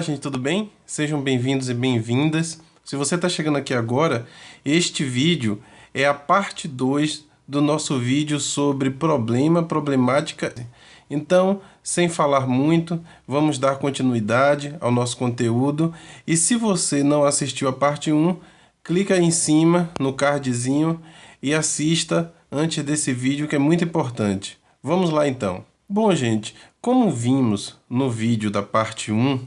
gente, tudo bem? Sejam bem-vindos e bem-vindas. Se você está chegando aqui agora, este vídeo é a parte 2 do nosso vídeo sobre problemática. Então, sem falar muito, vamos dar continuidade ao nosso conteúdo. E se você não assistiu a parte 1, clica aí em cima no cardzinho e assista antes desse vídeo, que é muito importante. Vamos lá então. Bom, gente, como vimos no vídeo da parte 1,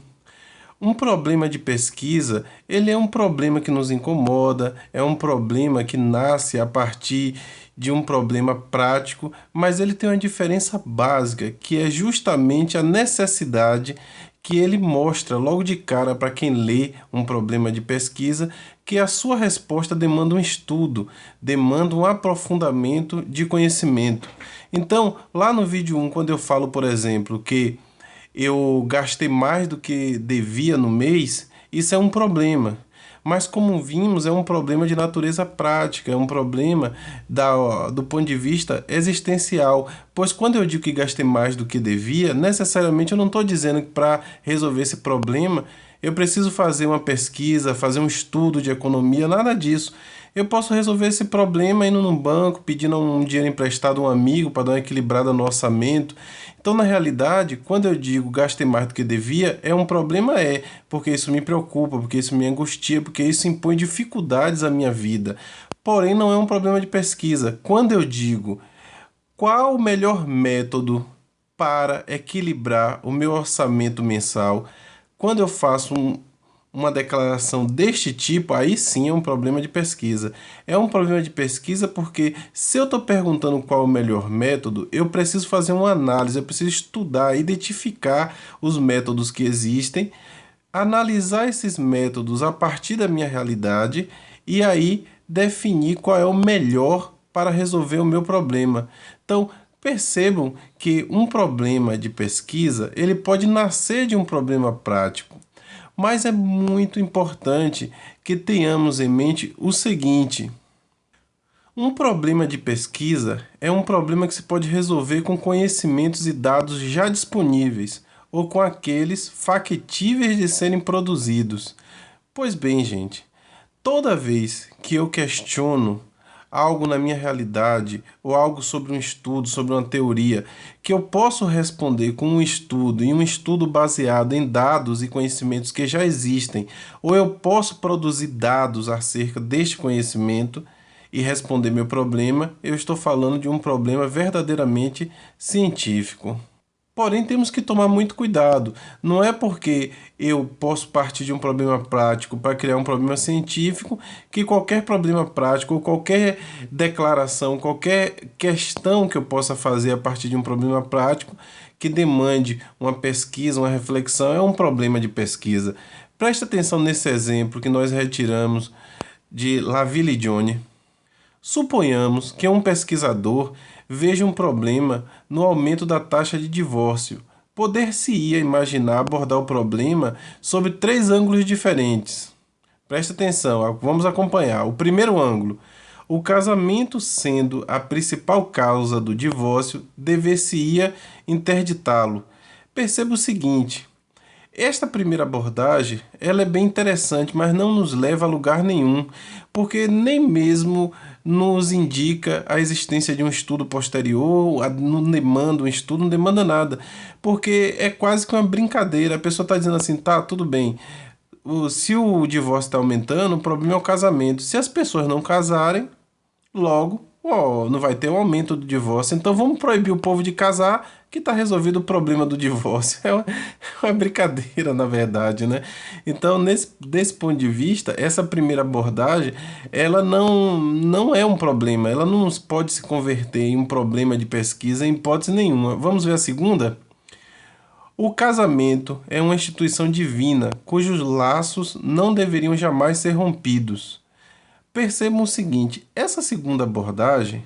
um problema de pesquisa, ele é um problema que nos incomoda, é um problema que nasce a partir de um problema prático, mas ele tem uma diferença básica, que é justamente a necessidade que ele mostra logo de cara para quem lê um problema de pesquisa, que a sua resposta demanda um estudo, demanda um aprofundamento de conhecimento. Então, lá no vídeo 1, quando eu falo, por exemplo, que eu gastei mais do que devia no mês, isso é um problema. Mas como vimos, é um problema de natureza prática, é um problema do ponto de vista existencial. Pois quando eu digo que gastei mais do que devia, necessariamente eu não estou dizendo que para resolver esse problema eu preciso fazer uma pesquisa, fazer um estudo de economia, nada disso. Eu posso resolver esse problema indo num banco, pedindo um dinheiro emprestado a um amigo para dar uma equilibrada no orçamento. Então, na realidade, quando eu digo gastei mais do que devia, é um problema, porque isso me preocupa, porque isso me angustia, porque isso impõe dificuldades à minha vida. Porém, não é um problema de pesquisa. Quando eu digo qual o melhor método para equilibrar o meu orçamento mensal, quando eu faço uma declaração deste tipo, aí sim é um problema de pesquisa. É um problema de pesquisa porque se eu estou perguntando qual é o melhor método, eu preciso fazer uma análise, eu preciso estudar, identificar os métodos que existem, analisar esses métodos a partir da minha realidade e aí definir qual é o melhor para resolver o meu problema. Então, percebam que um problema de pesquisa, ele pode nascer de um problema prático. Mas é muito importante que tenhamos em mente o seguinte: um problema de pesquisa é um problema que se pode resolver com conhecimentos e dados já disponíveis ou com aqueles factíveis de serem produzidos. Pois bem, gente, toda vez que eu questiono algo na minha realidade ou algo sobre um estudo, sobre uma teoria, que eu posso responder com um estudo e um estudo baseado em dados e conhecimentos que já existem, ou eu posso produzir dados acerca deste conhecimento e responder meu problema, eu estou falando de um problema verdadeiramente científico. Porém, temos que tomar muito cuidado. Não é porque eu posso partir de um problema prático para criar um problema científico que qualquer problema prático ou qualquer declaração, qualquer questão que eu possa fazer a partir de um problema prático que demande uma pesquisa, uma reflexão, é um problema de pesquisa. Preste atenção nesse exemplo que nós retiramos de Laville-Jones. Suponhamos que um pesquisador veja um problema no aumento da taxa de divórcio. Poder-se-ia imaginar abordar o problema sob 3 ângulos diferentes. Preste atenção, vamos acompanhar. O primeiro ângulo: o casamento sendo a principal causa do divórcio, dever-se-ia interditá-lo. Perceba o seguinte: esta primeira abordagem, ela é bem interessante, mas não nos leva a lugar nenhum, porque nem mesmo nos indica a existência de um estudo posterior, não demanda um estudo, não demanda nada, porque é quase que uma brincadeira. A pessoa está dizendo assim, tá, tudo bem, se o divórcio está aumentando, o problema é o casamento. Se as pessoas não casarem, logo, não vai ter um aumento do divórcio. Então vamos proibir o povo de casar, que está resolvido o problema do divórcio. É uma brincadeira, na verdade, né? Então, desse ponto de vista, essa primeira abordagem, ela não é um problema. Ela não pode se converter em um problema de pesquisa em hipótese nenhuma. Vamos ver a segunda? O casamento é uma instituição divina, cujos laços não deveriam jamais ser rompidos. Percebam o seguinte: essa segunda abordagem,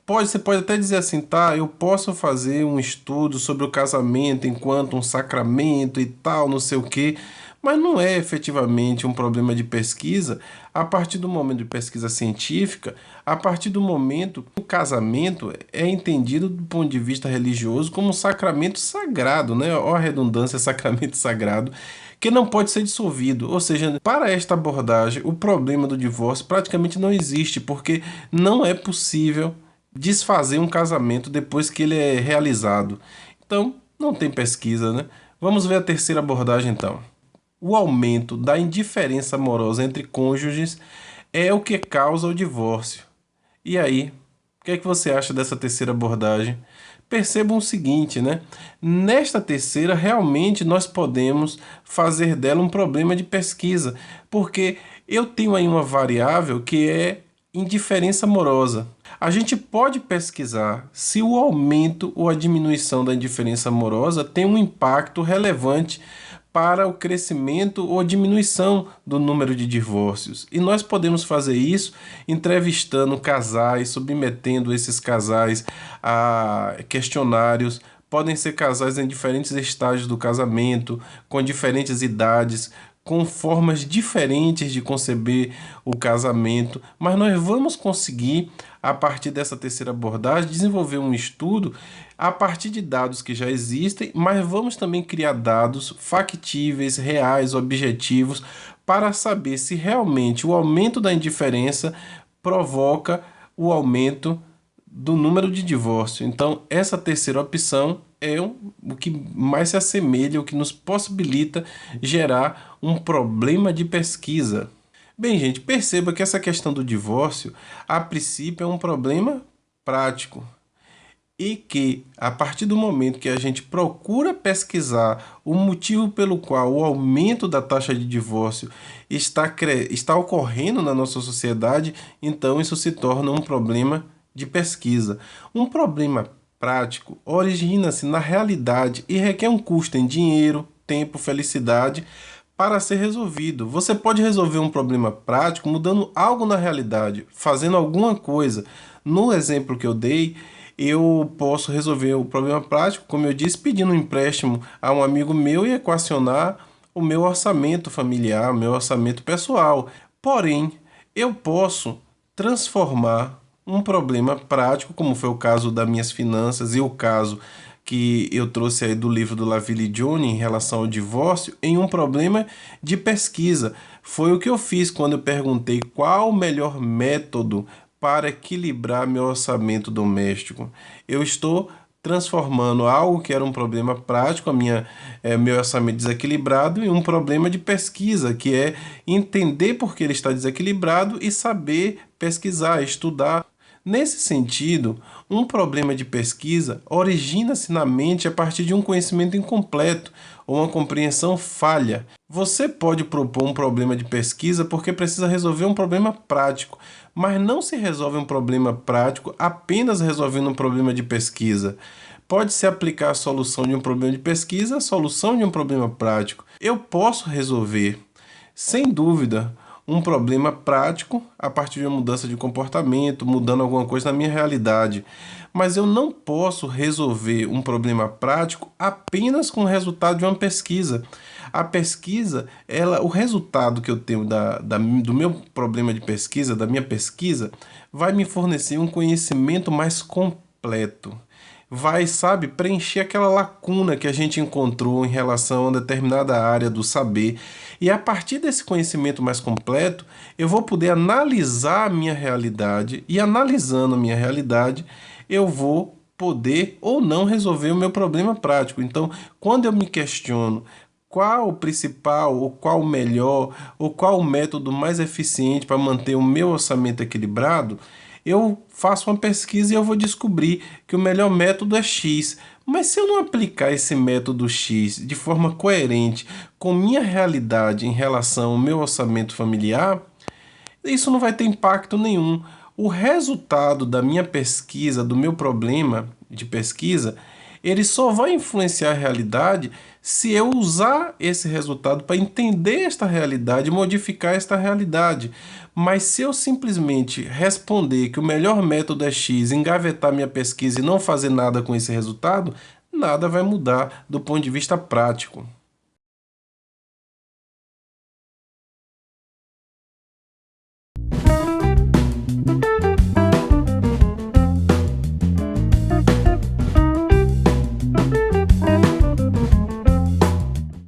você pode até dizer assim, tá, eu posso fazer um estudo sobre o casamento enquanto um sacramento e tal, não sei o quê, mas não é efetivamente um problema de pesquisa a partir do momento de pesquisa científica, a partir do momento que o casamento é entendido do ponto de vista religioso como um sacramento sagrado, né? Ó a redundância, sacramento sagrado, que não pode ser dissolvido. Ou seja, para esta abordagem, o problema do divórcio praticamente não existe, porque não é possível desfazer um casamento depois que ele é realizado. Então, não tem pesquisa, né? Vamos ver a terceira abordagem, então. O aumento da indiferença amorosa entre cônjuges é o que causa o divórcio. E aí, o que é que você acha dessa terceira abordagem? Percebam o seguinte, né? Nesta terceira, realmente nós podemos fazer dela um problema de pesquisa, porque eu tenho aí uma variável que é indiferença amorosa. A gente pode pesquisar se o aumento ou a diminuição da indiferença amorosa tem um impacto relevante para o crescimento ou diminuição do número de divórcios. E nós podemos fazer isso entrevistando casais, submetendo esses casais a questionários. Podem ser casais em diferentes estágios do casamento, com diferentes idades, com formas diferentes de conceber o casamento, mas nós vamos conseguir, a partir dessa terceira abordagem, desenvolver um estudo a partir de dados que já existem, mas vamos também criar dados factíveis, reais, objetivos, para saber se realmente o aumento da indiferença provoca o aumento do número de divórcio. Então, essa terceira opção é o que mais se assemelha, o que nos possibilita gerar um problema de pesquisa. Bem, gente, perceba que essa questão do divórcio, a princípio, é um problema prático. E que, a partir do momento que a gente procura pesquisar o motivo pelo qual o aumento da taxa de divórcio está ocorrendo na nossa sociedade, então isso se torna um problema de pesquisa. Um problema prático origina-se na realidade e requer um custo em dinheiro, tempo, felicidade para ser resolvido. Você pode resolver um problema prático mudando algo na realidade, fazendo alguma coisa. No exemplo que eu dei, eu posso resolver o problema prático, como eu disse, pedindo um empréstimo a um amigo meu e equacionar o meu orçamento familiar, o meu orçamento pessoal. Porém, eu posso transformar um problema prático, como foi o caso das minhas finanças e o caso que eu trouxe aí do livro do Laville e Johnny em relação ao divórcio, em um problema de pesquisa. Foi o que eu fiz quando eu perguntei qual o melhor método para equilibrar meu orçamento doméstico. Eu estou transformando algo que era um problema prático, meu orçamento desequilibrado, em um problema de pesquisa, que é entender por que ele está desequilibrado e saber pesquisar, estudar. Nesse sentido, um problema de pesquisa origina-se na mente a partir de um conhecimento incompleto ou uma compreensão falha. Você pode propor um problema de pesquisa porque precisa resolver um problema prático, mas não se resolve um problema prático apenas resolvendo um problema de pesquisa. Pode-se aplicar a solução de um problema de pesquisa à solução de um problema prático. Eu posso resolver, sem dúvida, um problema prático a partir de uma mudança de comportamento, mudando alguma coisa na minha realidade. Mas eu não posso resolver um problema prático apenas com o resultado de uma pesquisa. A pesquisa, o resultado que eu tenho do meu problema de pesquisa, da minha pesquisa, vai me fornecer um conhecimento mais completo. Vai, sabe, preencher aquela lacuna que a gente encontrou em relação a uma determinada área do saber. E a partir desse conhecimento mais completo, eu vou poder analisar a minha realidade. E analisando a minha realidade, eu vou poder ou não resolver o meu problema prático. Então, quando eu me questiono qual o principal, ou qual o melhor, ou qual o método mais eficiente para manter o meu orçamento equilibrado, eu faço uma pesquisa e eu vou descobrir que o melhor método é X. Mas se eu não aplicar esse método X de forma coerente com minha realidade em relação ao meu orçamento familiar, isso não vai ter impacto nenhum. O resultado da minha pesquisa, do meu problema de pesquisa, ele só vai influenciar a realidade se eu usar esse resultado para entender esta realidade e modificar esta realidade. Mas se eu simplesmente responder que o melhor método é X, engavetar minha pesquisa e não fazer nada com esse resultado, nada vai mudar do ponto de vista prático.